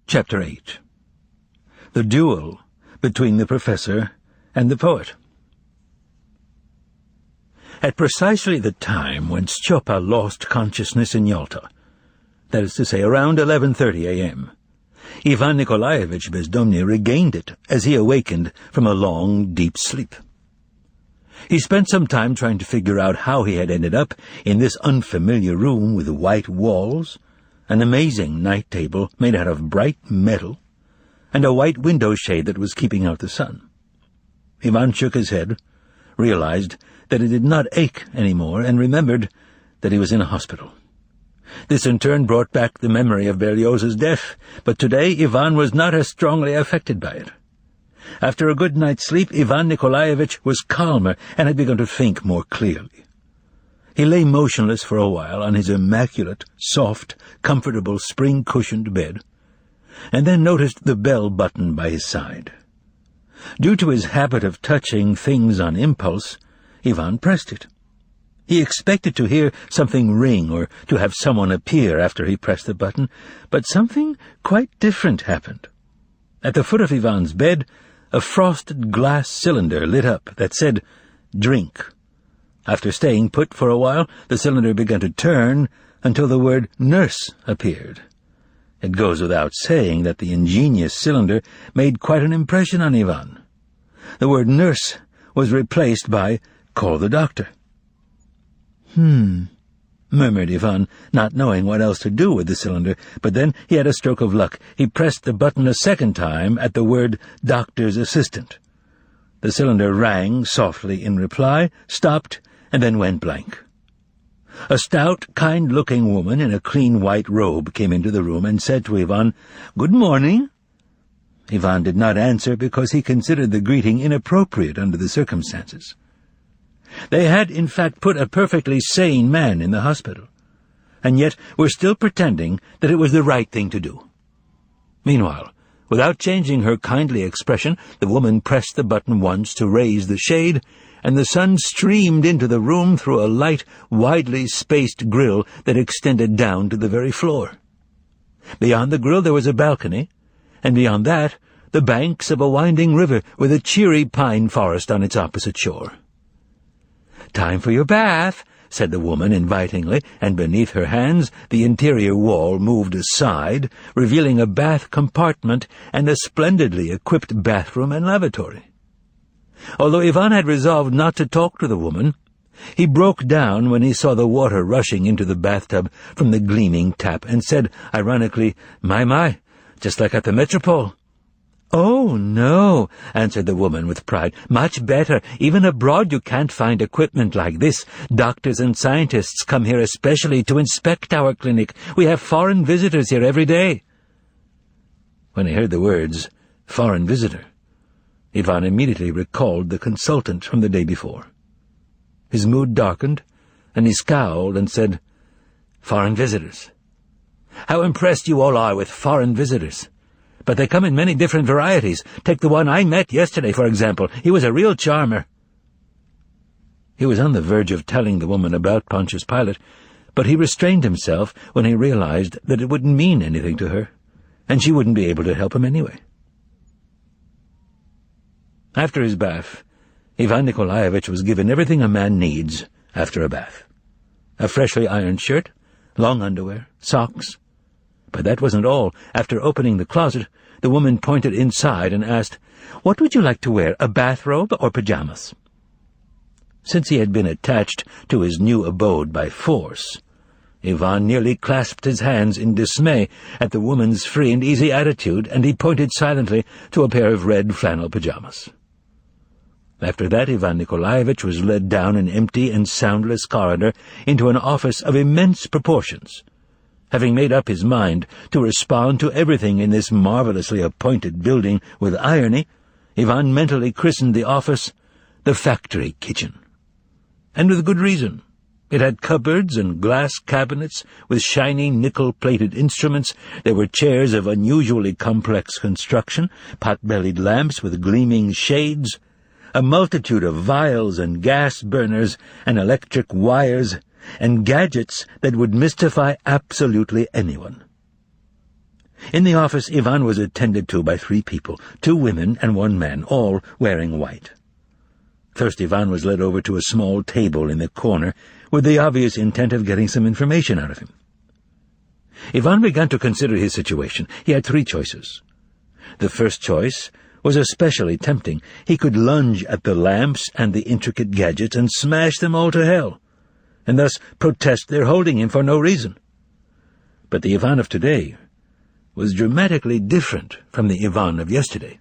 Chapter 8. The Duel Between the Professor and the Poet. At precisely the time when Stjopa lost consciousness in Yalta, that is to say, around 11:30 a.m., Ivan Nikolaevich Bezdomny regained it as he awakened from a long, deep sleep. He spent some time trying to figure out how he had ended up in this unfamiliar room with white walls, an amazing night table made out of bright metal, and a white window shade that was keeping out the sun. Ivan shook his head, realized that it did not ache anymore, and remembered that he was in a hospital. This in turn brought back the memory of Berlioz's death, but today Ivan was not as strongly affected by it. After a good night's sleep, Ivan Nikolaevich was calmer and had begun to think more clearly. He lay motionless for a while on his immaculate, soft, comfortable, spring-cushioned bed, and then noticed the bell button by his side. Due to his habit of touching things on impulse, Ivan pressed it. He expected to hear something ring or to have someone appear after he pressed the button, but something quite different happened. At the foot of Ivan's bed, a frosted glass cylinder lit up that said, "Drink." After staying put for a while, the cylinder began to turn until the word "nurse" appeared. It goes without saying that the ingenious cylinder made quite an impression on Ivan. The word "nurse" was replaced by "call the doctor." Murmured Ivan, not knowing what else to do with the cylinder, but then he had a stroke of luck. He pressed the button a second time at the word "doctor's assistant." The cylinder rang softly in reply, stopped, and then went blank. A stout, kind-looking woman in a clean white robe came into the room and said to Ivan, "Good morning." Ivan did not answer because he considered the greeting inappropriate under the circumstances. They had, in fact, put a perfectly sane man in the hospital, and yet were still pretending that it was the right thing to do. Meanwhile, without changing her kindly expression, the woman pressed the button once to raise the shade, and the sun streamed into the room through a light, widely spaced grille that extended down to the very floor. Beyond the grille there was a balcony, and beyond that, the banks of a winding river with a cheery pine forest on its opposite shore. "Time for your bath," said the woman invitingly, and beneath her hands the interior wall moved aside, revealing a bath compartment and a splendidly equipped bathroom and lavatory. Although Ivan had resolved not to talk to the woman, he broke down when he saw the water rushing into the bathtub from the gleaming tap, and said, ironically, My, just like at the Metropole." "Oh, no," answered the woman with pride. "Much better. Even abroad you can't find equipment like this. Doctors and scientists come here especially to inspect our clinic. We have foreign visitors here every day." When he heard the words, "foreign visitor," Ivan immediately recalled the consultant from the day before. His mood darkened, and he scowled and said, "Foreign visitors. How impressed you all are with foreign visitors. But they come in many different varieties. Take the one I met yesterday, for example. He was a real charmer." He was on the verge of telling the woman about Pontius Pilate, but he restrained himself when he realized that it wouldn't mean anything to her, and she wouldn't be able to help him anyway. After his bath, Ivan Nikolaevich was given everything a man needs after a bath: a freshly ironed shirt, long underwear, socks. But that wasn't all. After opening the closet, the woman pointed inside and asked, "What would you like to wear, a bathrobe or pajamas?" Since he had been attached to his new abode by force, Ivan nearly clasped his hands in dismay at the woman's free and easy attitude, and he pointed silently to a pair of red flannel pajamas. After that, Ivan Nikolaevich was led down an empty and soundless corridor into an office of immense proportions. Having made up his mind to respond to everything in this marvelously appointed building with irony, Ivan mentally christened the office the Factory Kitchen. And with good reason. It had cupboards and glass cabinets with shiny nickel-plated instruments. There were chairs of unusually complex construction, pot-bellied lamps with gleaming shades, a multitude of vials and gas burners and electric wires, and gadgets that would mystify absolutely anyone. In the office, Ivan was attended to by 3 people, 2 women and 1 man, all wearing white. First, Ivan was led over to a small table in the corner with the obvious intent of getting some information out of him. Ivan began to consider his situation. He had 3 choices. The first choice was especially tempting. He could lunge at the lamps and the intricate gadgets and smash them all to hell, and thus protest their holding him for no reason. But the Ivan of today was dramatically different from the Ivan of yesterday,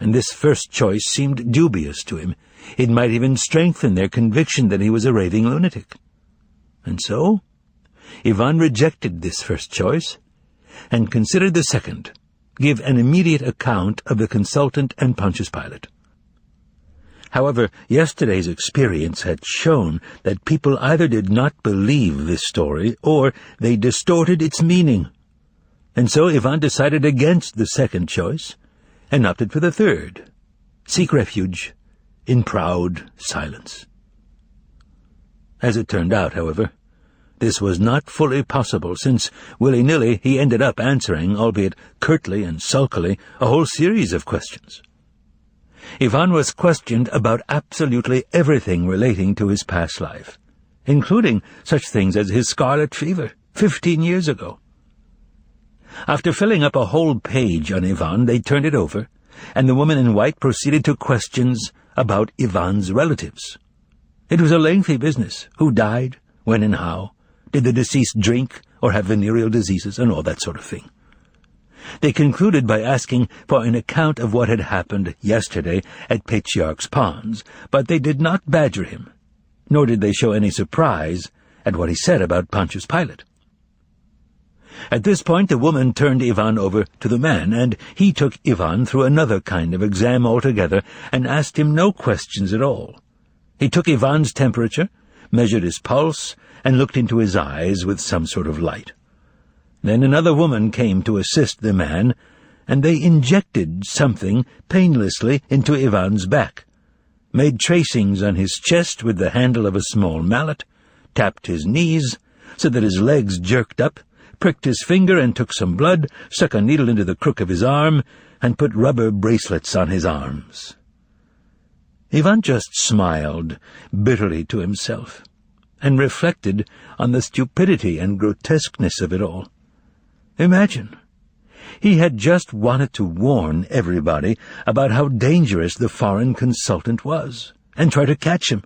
and this first choice seemed dubious to him. It might even strengthen their conviction that he was a raving lunatic. And so, Ivan rejected this first choice and considered the second, give an immediate account of the consultant and Pontius Pilate. However, yesterday's experience had shown that people either did not believe this story or they distorted its meaning. And so Ivan decided against the second choice and opted for the third, seek refuge in proud silence. As it turned out, however, this was not fully possible, since willy-nilly he ended up answering, albeit curtly and sulkily, a whole series of questions. Ivan was questioned about absolutely everything relating to his past life, including such things as his scarlet fever 15 years ago. After filling up a whole page on Ivan, they turned it over, and the woman in white proceeded to questions about Ivan's relatives. It was a lengthy business. Who died? When and how? Did the deceased drink or have venereal diseases, and all that sort of thing? They concluded by asking for an account of what had happened yesterday at Patriarch's Ponds, but they did not badger him, nor did they show any surprise at what he said about Pontius Pilate. At this point, the woman turned Ivan over to the man, and he took Ivan through another kind of exam altogether and asked him no questions at all. He took Ivan's temperature, measured his pulse, and looked into his eyes with some sort of light. Then another woman came to assist the man, and they injected something painlessly into Ivan's back, made tracings on his chest with the handle of a small mallet, tapped his knees so that his legs jerked up, pricked his finger and took some blood, stuck a needle into the crook of his arm, and put rubber bracelets on his arms. Ivan just smiled bitterly to himself and reflected on the stupidity and grotesqueness of it all. Imagine, he had just wanted to warn everybody about how dangerous the foreign consultant was, and try to catch him,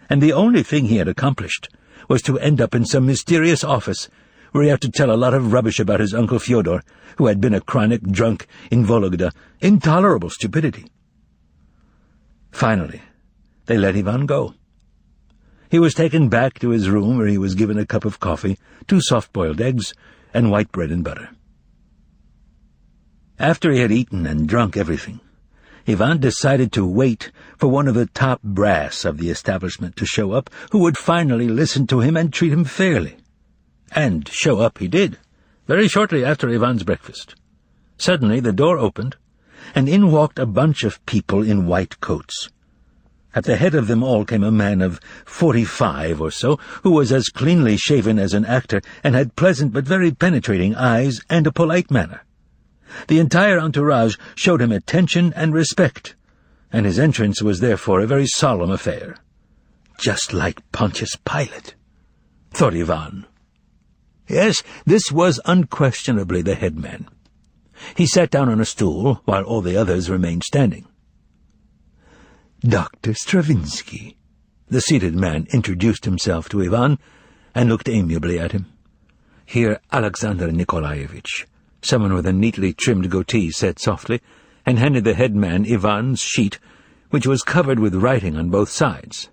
and the only thing he had accomplished was to end up in some mysterious office where he had to tell a lot of rubbish about his uncle Fyodor, who had been a chronic drunk in Vologda. Intolerable stupidity. Finally, they let Ivan go. He was taken back to his room, where he was given a cup of coffee, 2 soft-boiled eggs, and white bread and butter. After he had eaten and drunk everything, Ivan decided to wait for one of the top brass of the establishment to show up, who would finally listen to him and treat him fairly. And show up he did, very shortly after Ivan's breakfast. Suddenly the door opened, and in walked a bunch of people in white coats. At the head of them all came a man of 45 or so, who was as cleanly shaven as an actor, and had pleasant but very penetrating eyes and a polite manner. The entire entourage showed him attention and respect, and his entrance was therefore a very solemn affair. Just like Pontius Pilate, thought Ivan. Yes, this was unquestionably the headman. He sat down on a stool, while all the others remained standing. Dr. Stravinsky, the seated man introduced himself to Ivan, and looked amiably at him. Here Alexander Nikolaevich, someone with a neatly trimmed goatee, said softly, and handed the headman Ivan's sheet, which was covered with writing on both sides.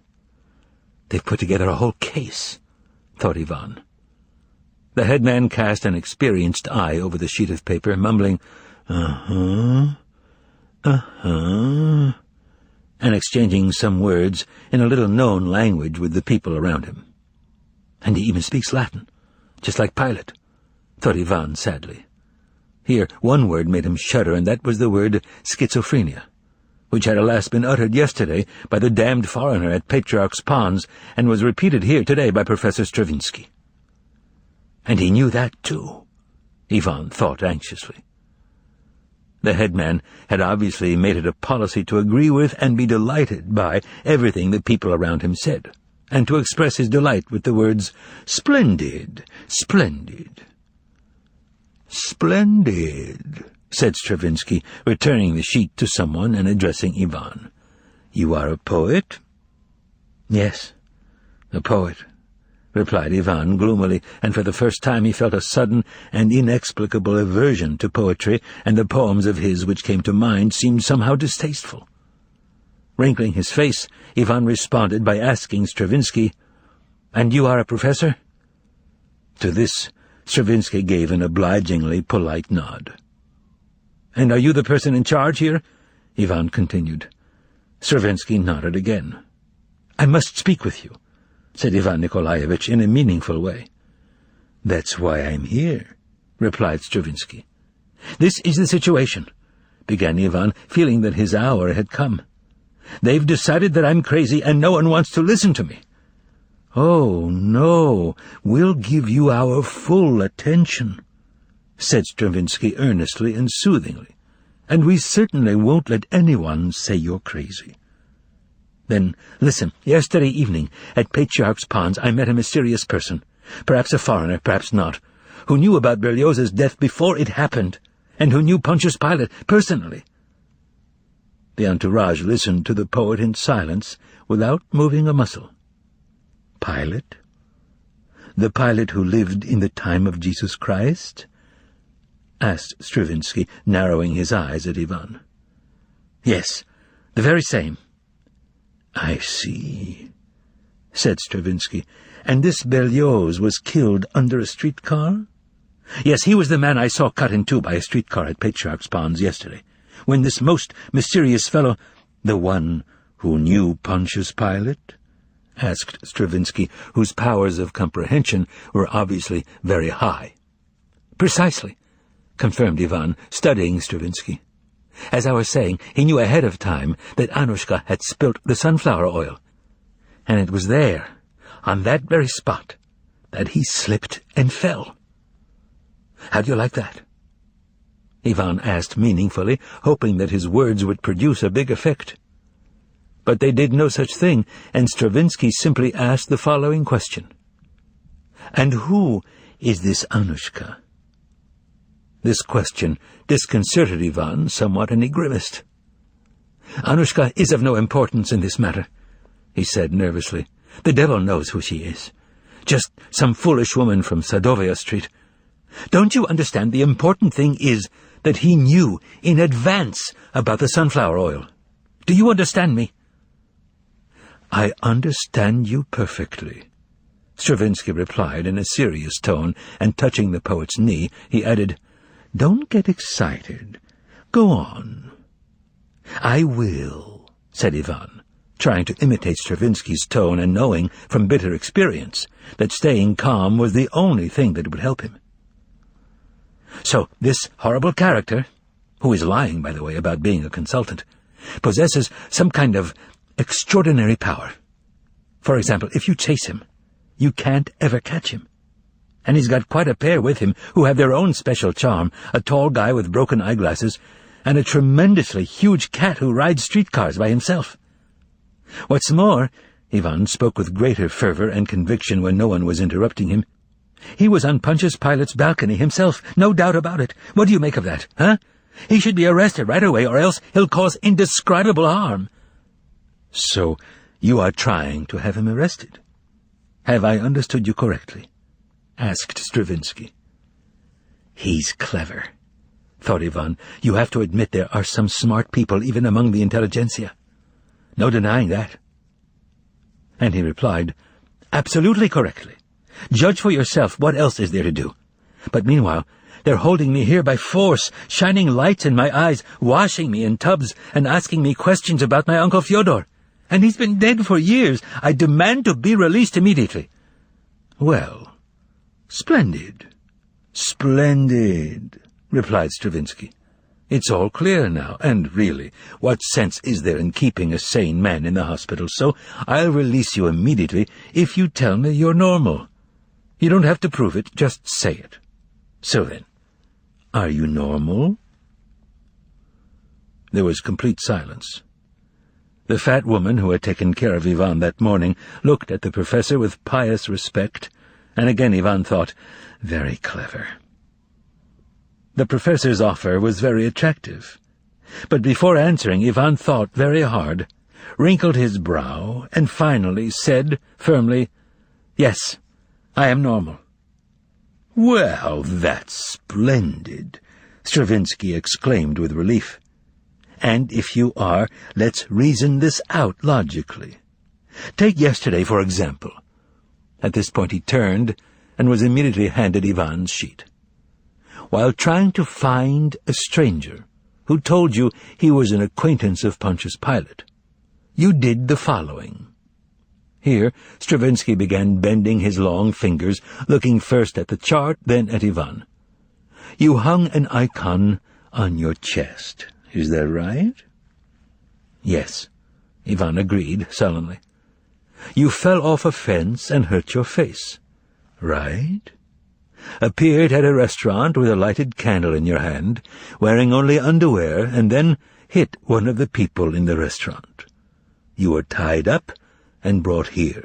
They've put together a whole case, thought Ivan. The headman cast an experienced eye over the sheet of paper, mumbling, and exchanging some words in a little-known language with the people around him. And he even speaks Latin, just like Pilate, thought Ivan sadly. Here, one word made him shudder, and that was the word schizophrenia, which had alas been uttered yesterday by the damned foreigner at Patriarch's Ponds, and was repeated here today by Professor Stravinsky. And he knew that, too. Ivan thought anxiously. The headman had obviously made it a policy to agree with and be delighted by everything the people around him said, and to express his delight with the words, "Splendid, splendid." "Splendid," said Stravinsky, returning the sheet to someone and addressing Ivan. "You are a poet?" "Yes, a poet," replied Ivan gloomily, and for the first time he felt a sudden and inexplicable aversion to poetry, and the poems of his which came to mind seemed somehow distasteful. Wrinkling his face, Ivan responded by asking Stravinsky, "And you are a professor?" To this, Stravinsky gave an obligingly polite nod. "And are you the person in charge here?" Ivan continued. Stravinsky nodded again. "I must speak with you," said Ivan Nikolaevich in a meaningful way. "That's why I'm here," replied Stravinsky. "This is the situation," began Ivan, feeling that his hour had come. "They've decided that I'm crazy, and no one wants to listen to me." "Oh, no, we'll give you our full attention," said Stravinsky earnestly and soothingly, "and we certainly won't let anyone say you're crazy. Then, listen, yesterday evening, at Patriarch's Ponds, I met a mysterious person, perhaps a foreigner, perhaps not, who knew about Berlioz's death before it happened, and who knew Pontius Pilate personally." The entourage listened to the poet in silence, without moving a muscle. "Pilate? The Pilate who lived in the time of Jesus Christ?" asked Stravinsky, narrowing his eyes at Ivan. "Yes, the very same." "I see," said Stravinsky. "And this Berlioz was killed under a streetcar?" "Yes, he was the man I saw cut in two by a streetcar at Patriarch's Ponds yesterday, when this most mysterious fellow—" "The one who knew Pontius Pilate?" asked Stravinsky, whose powers of comprehension were obviously very high. "Precisely," confirmed Ivan, studying Stravinsky. "As I was saying, he knew ahead of time that Anushka had spilt the sunflower oil, and it was there, on that very spot, that he slipped and fell. How do you like that?" Ivan asked meaningfully, hoping that his words would produce a big effect. But they did no such thing, and Stravinsky simply asked the following question. "And who is this Anushka?" This question disconcerted Ivan somewhat, and he grimaced. "Anushka is of no importance in this matter," he said nervously. "The devil knows who she is. Just some foolish woman from Sadovaya Street. Don't you understand? The important thing is that he knew in advance about the sunflower oil. Do you understand me?" "I understand you perfectly," Stravinsky replied in a serious tone, and touching the poet's knee, he added, "Don't get excited. Go on." "I will," said Ivan, trying to imitate Stravinsky's tone and knowing from bitter experience that staying calm was the only thing that would help him. "So this horrible character, who is lying, by the way, about being a consultant, possesses some kind of extraordinary power. For example, if you chase him, you can't ever catch him. And he's got quite a pair with him who have their own special charm, a tall guy with broken eyeglasses, and a tremendously huge cat who rides streetcars by himself. What's more," Ivan spoke with greater fervor and conviction when no one was interrupting him, "he was on Pontius Pilate's balcony himself, no doubt about it. What do you make of that, huh? He should be arrested right away, or else he'll cause indescribable harm." "So you are trying to have him arrested? Have I understood you correctly?" asked Stravinsky. "He's clever," thought Ivan. "You have to admit there are some smart people even among the intelligentsia. No denying that." And he replied, "Absolutely correctly. Judge for yourself, what else is there to do? But meanwhile, they're holding me here by force, shining lights in my eyes, washing me in tubs, and asking me questions about my Uncle Fyodor. And he's been dead for years. I demand to be released immediately." "Well, splendid, splendid," replied Stravinsky. "It's all clear now, and really, what sense is there in keeping a sane man in the hospital? So I'll release you immediately if you tell me you're normal. You don't have to prove it, just say it. So then, Are you normal?" There was complete silence. The fat woman who had taken care of Ivan that morning looked at the professor with pious respect, and again Ivan thought, very clever. The professor's offer was very attractive, but before answering Ivan thought very hard, wrinkled his brow, and finally said firmly, "Yes, I am normal." "Well, that's splendid," Stravinsky exclaimed with relief. "And if you are, let's reason this out logically. Take yesterday, for example." At this point he turned and was immediately handed Ivan's sheet. "While trying to find a stranger who told you he was an acquaintance of Pontius Pilate, you did the following." Here Stravinsky began bending his long fingers, looking first at the chart, then at Ivan. "You hung an icon on your chest. Is that right?" "Yes," Ivan agreed sullenly. "You fell off a fence and hurt your face. Right? Appeared at a restaurant with a lighted candle in your hand, wearing only underwear, and then hit one of the people in the restaurant. You were tied up and brought here.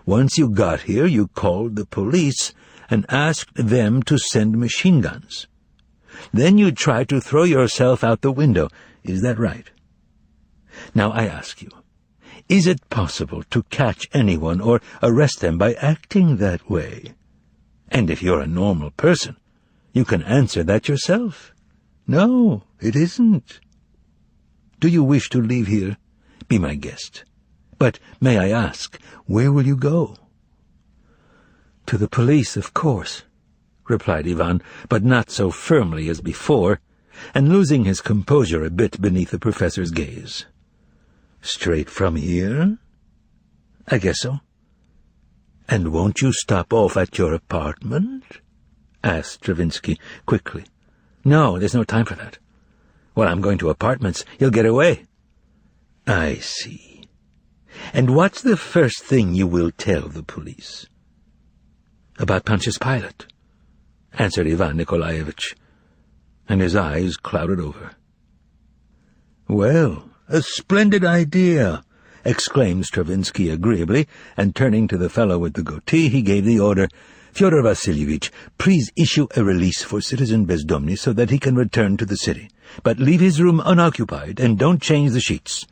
Once you got here, you called the police and asked them to send machine guns. Then you tried to throw yourself out the window. Is that right? Now I ask you, is it possible to catch anyone or arrest them by acting that way? And if you're a normal person, you can answer that yourself. No, it isn't. Do you wish to leave here? Be my guest. But may I ask, where will you go?" "To the police, of course," replied Ivan, but not so firmly as before, and losing his composure a bit beneath the professor's gaze. "Straight from here?" "I guess so." "And won't you stop off at your apartment?" asked Stravinsky quickly. "No, there's no time for that. Well, I'm going to apartments. You'll get away." "I see. And what's the first thing you will tell the police?" "About Pontius Pilate," answered Ivan Nikolaevich, and his eyes clouded over. "Well, a splendid idea," exclaimed Stravinsky agreeably, and turning to the fellow with the goatee, he gave the order, "Fyodor Vassilievich, please issue a release for Citizen Bezdomny so that he can return to the city. But leave his room unoccupied, and don't change the sheets.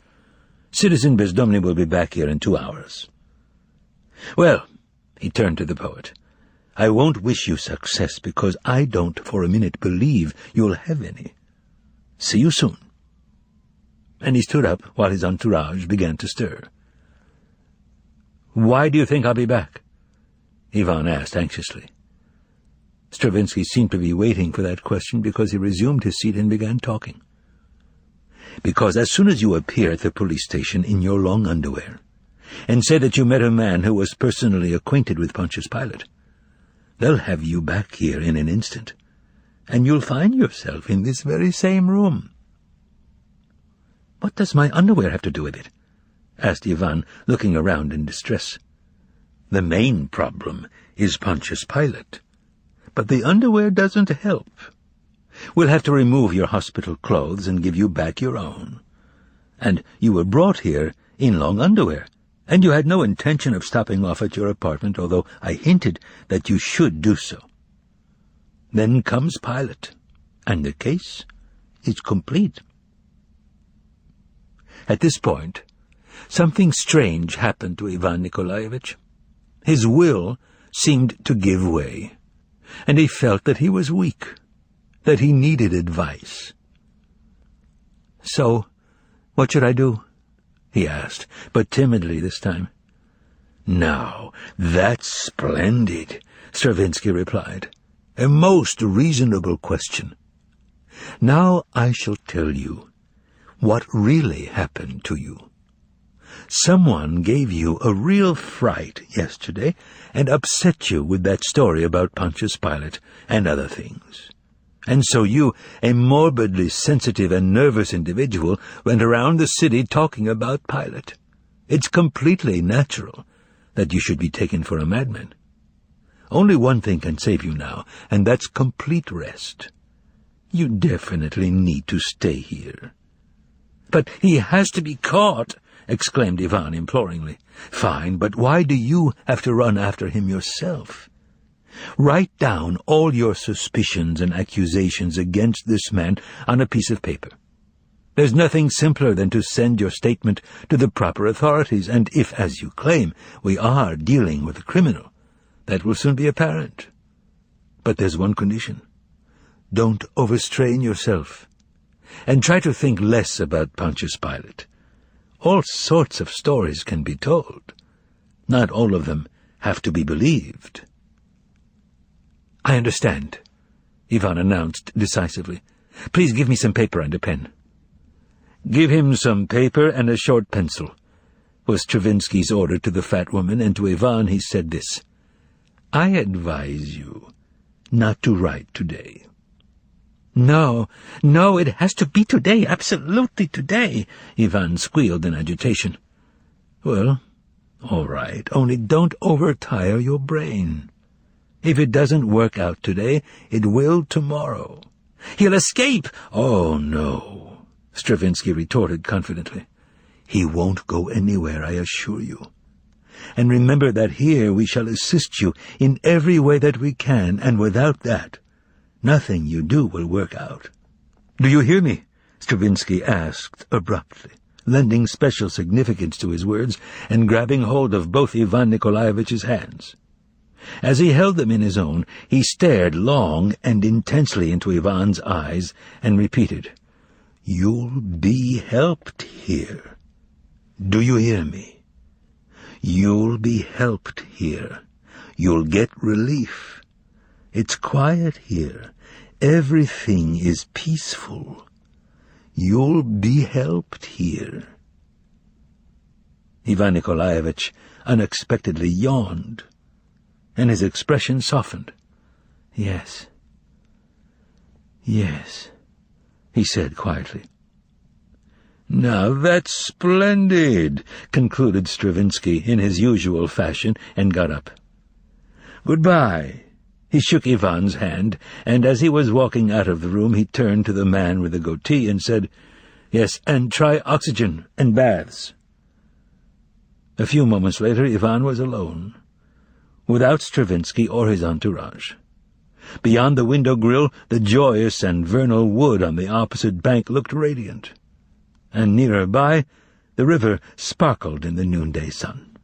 Citizen Bezdomny will be back here in 2 hours. Well," he turned to the poet, "I won't wish you success, because I don't for a minute believe you'll have any. See you soon." And he stood up while his entourage began to stir. "Why do you think I'll be back?" Ivan asked anxiously. Stravinsky seemed to be waiting for that question because he resumed his seat and began talking. "Because as soon as you appear at the police station in your long underwear, and say that you met a man who was personally acquainted with Pontius Pilate, they'll have you back here in an instant, and you'll find yourself in this very same room." "What does my underwear have to do with it?" asked Ivan, looking around in distress. "The main problem is Pontius Pilate, but the underwear doesn't help. We'll have to remove your hospital clothes and give you back your own. And you were brought here in long underwear, and you had no intention of stopping off at your apartment, although I hinted that you should do so. Then comes Pilate, and the case is complete." At this point, something strange happened to Ivan Nikolaevich. His will seemed to give way, and he felt that he was weak, that he needed advice. "So, what should I do?" he asked, but timidly this time. "Now, that's splendid," Stravinsky replied. "A most reasonable question. Now I shall tell you what really happened to you. Someone gave you a real fright yesterday and upset you with that story about Pontius Pilate and other things. And so you, a morbidly sensitive and nervous individual, went around the city talking about Pilate. It's completely natural that you should be taken for a madman. Only one thing can save you now, and that's complete rest. You definitely need to stay here." "But he has to be caught," exclaimed Ivan imploringly. "Fine, but why do you have to run after him yourself? Write down all your suspicions and accusations against this man on a piece of paper. There's nothing simpler than to send your statement to the proper authorities, and if, as you claim, we are dealing with a criminal, that will soon be apparent. But there's one condition. Don't overstrain yourself, and try to think less about Pontius Pilate. All sorts of stories can be told. Not all of them have to be believed." "I understand," Ivan announced decisively. "Please give me some paper and a pen." "Give him some paper and a short pencil," was Stravinsky's order to the fat woman, and to Ivan he said this: "I advise you not to write today." No, it has to be today, absolutely today," Ivan squealed in agitation. "Well, all right, only don't overtire your brain. If it doesn't work out today, it will tomorrow." "He'll escape!" "Oh, no," Stravinsky retorted confidently. "He won't go anywhere, I assure you. And remember that here we shall assist you in every way that we can, and without that, nothing you do will work out." "Do you hear me?" Stravinsky asked abruptly, lending special significance to his words and grabbing hold of both Ivan Nikolaevitch's hands. As he held them in his own, he stared long and intensely into Ivan's eyes and repeated, "You'll be helped here. Do you hear me? You'll be helped here. You'll get relief. It's quiet here. Everything is peaceful. You'll be helped here." Ivan Nikolaevich unexpectedly yawned, and his expression softened. Yes, he said quietly. "Now that's splendid," concluded Stravinsky in his usual fashion, and got up. "Goodbye." He shook Ivan's hand, and as he was walking out of the room he turned to the man with the goatee and said, "Yes, and try oxygen and baths." A few moments later Ivan was alone, without Stravinsky or his entourage. Beyond the window grill, the joyous and vernal wood on the opposite bank looked radiant, and nearer by, the river sparkled in the noonday sun.